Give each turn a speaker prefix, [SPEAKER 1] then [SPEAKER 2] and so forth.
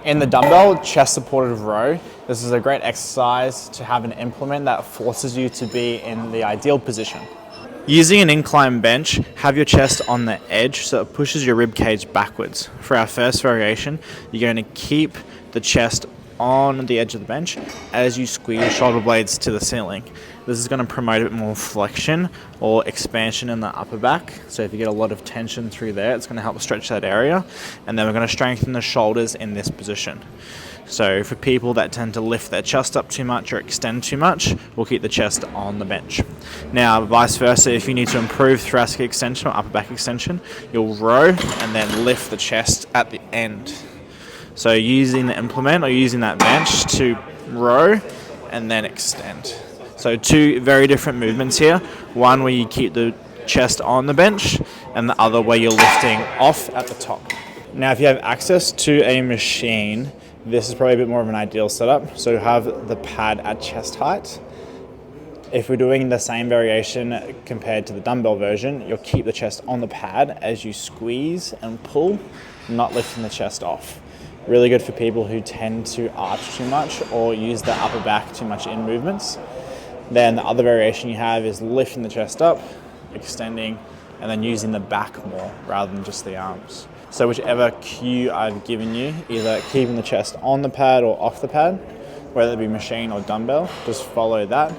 [SPEAKER 1] In the dumbbell chest supported row, this is a great exercise to have an implement that forces you to be in the ideal position. Using an incline bench, have your chest on the edge so it pushes your rib cage backwards. For our first variation, you're going to keep the chest on the edge of the bench as you squeeze your shoulder blades to the ceiling. This is going to promote a bit more flexion or expansion in the upper back. So if you get a lot of tension through there, it's going to help stretch that area. And then we're going to strengthen the shoulders in this position. So for people that tend to lift their chest up too much or extend too much, we'll keep the chest on the bench. Now, vice versa, if you need to improve thoracic extension or upper back extension, you'll row and then lift the chest at the end. So using the implement or using that bench to row and then extend. So two very different movements here. One where you keep the chest on the bench and the other where you're lifting off at the top. Now, if you have access to a machine, this is probably a bit more of an ideal setup. So have the pad at chest height. If we're doing the same variation compared to the dumbbell version, you'll keep the chest on the pad as you squeeze and pull, not lifting the chest off. Really good for people who tend to arch too much or use the upper back too much in movements. Then the other variation you have is lifting the chest up, extending, and then using the back more rather than just the arms. So whichever cue I've given you, either keeping the chest on the pad or off the pad, whether it be machine or dumbbell, just follow that.